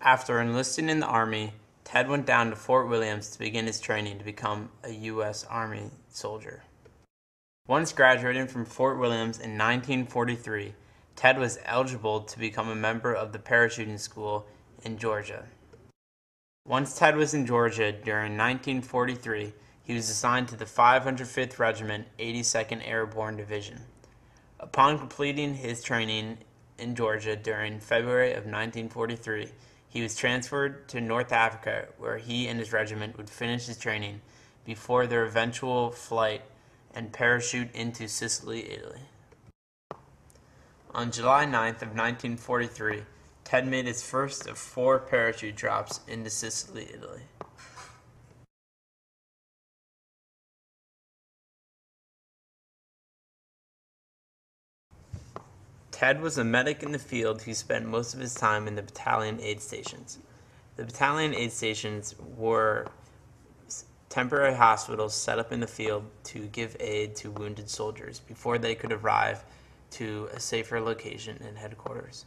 After enlisting in the Army, Ted went down to Fort Williams to begin his training to become a U.S. Army soldier. Once graduating from Fort Williams in 1943, Ted was eligible to become a member of the parachuting school in Georgia. Once Ted was in Georgia during 1943, he was assigned to the 505th Regiment, 82nd Airborne Division. Upon completing his training in Georgia during February of 1943, he was transferred to North Africa, where he and his regiment would finish his training before their eventual flight and parachute into Sicily, Italy. On July 9th of 1943, Ted made his first of 4 parachute drops into Sicily, Italy. Ted was a medic in the field who spent most of his time in the battalion aid stations. The battalion aid stations were temporary hospitals set up in the field to give aid to wounded soldiers before they could arrive to a safer location in headquarters.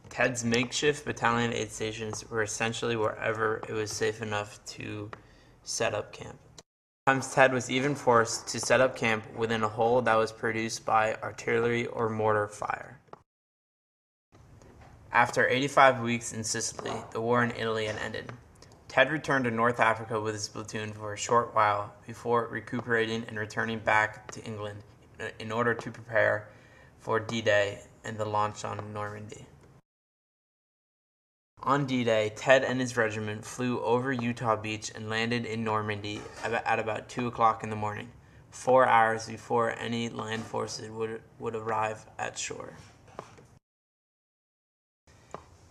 Ted's makeshift battalion aid stations were essentially wherever it was safe enough to set up camp. Sometimes Ted was even forced to set up camp within a hole that was produced by artillery or mortar fire. After 85 weeks in Sicily, the war in Italy had ended. Ted returned to North Africa with his platoon for a short while before recuperating and returning back to England in order to prepare for D-Day and the launch on Normandy. On D-Day, Ted and his regiment flew over Utah Beach and landed in Normandy at about 2 o'clock in the morning, 4 hours before any land forces would arrive at shore.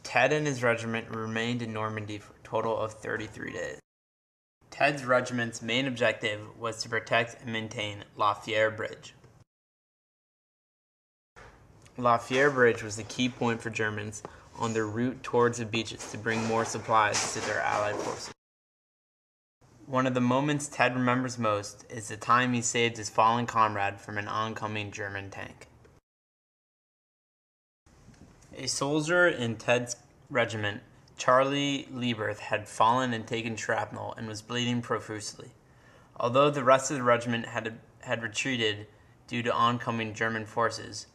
Ted and his regiment remained in Normandy for a total of 33 days. Ted's regiment's main objective was to protect and maintain La Fière Bridge. La Fière Bridge was the key point for Germans on their route towards the beaches to bring more supplies to their Allied forces. One of the moments Ted remembers most is the time he saved his fallen comrade from an oncoming German tank. A soldier in Ted's regiment, Charlie Lieberth, had fallen and taken shrapnel and was bleeding profusely. Although the rest of the regiment had retreated due to oncoming German forces,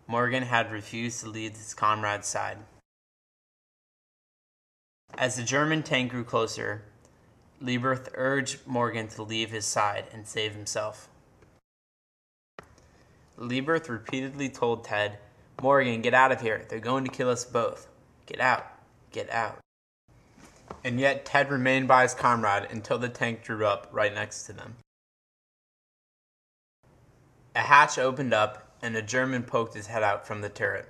Morgan had refused to leave his comrade's side. As the German tank grew closer, Lieberth urged Morgan to leave his side and save himself. Lieberth repeatedly told Ted, "Morgan, get out of here. They're going to kill us both. Get out. Get out." And yet Ted remained by his comrade until the tank drew up right next to them. A hatch opened up and a German poked his head out from the turret.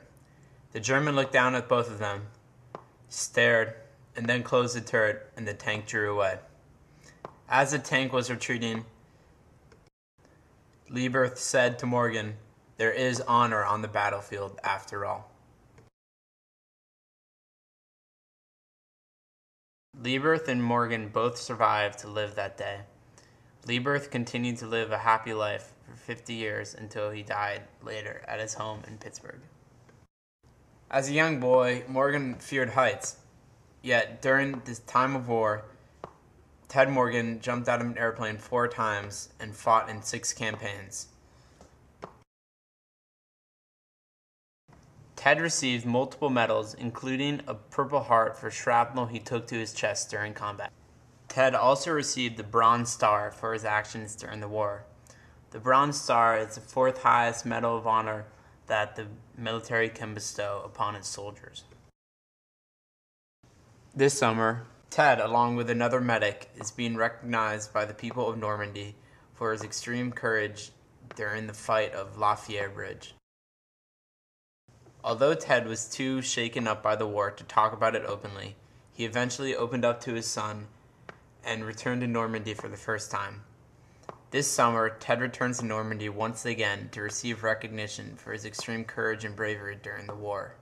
The German looked down at both of them, stared, and then closed the turret, and the tank drew away. As the tank was retreating, Lieberth said to Morgan, "There is honor on the battlefield after all." Lieberth and Morgan both survived to live that day. Lieberth continued to live a happy life for 50 years until he died later at his home in Pittsburgh. As a young boy, Morgan feared heights. Yet, during this time of war, Ted Morgan jumped out of an airplane 4 times and fought in 6 campaigns. Ted received multiple medals, including a Purple Heart for shrapnel he took to his chest during combat. Ted also received the Bronze Star for his actions during the war. The Bronze Star is the 4th highest medal of honor that the military can bestow upon its soldiers. This summer, Ted, along with another medic, is being recognized by the people of Normandy for his extreme courage during the fight of La Fière Bridge. Although Ted was too shaken up by the war to talk about it openly, he eventually opened up to his son and returned to Normandy for the first time. This summer, Ted returns to Normandy once again to receive recognition for his extreme courage and bravery during the war.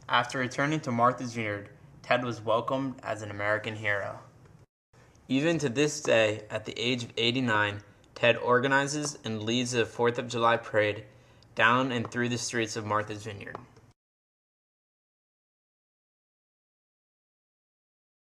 After returning to Martha's Vineyard, Ted was welcomed as an American hero. Even to this day, at the age of 89, Ted organizes and leads the 4th of July parade down and through the streets of Martha's Vineyard.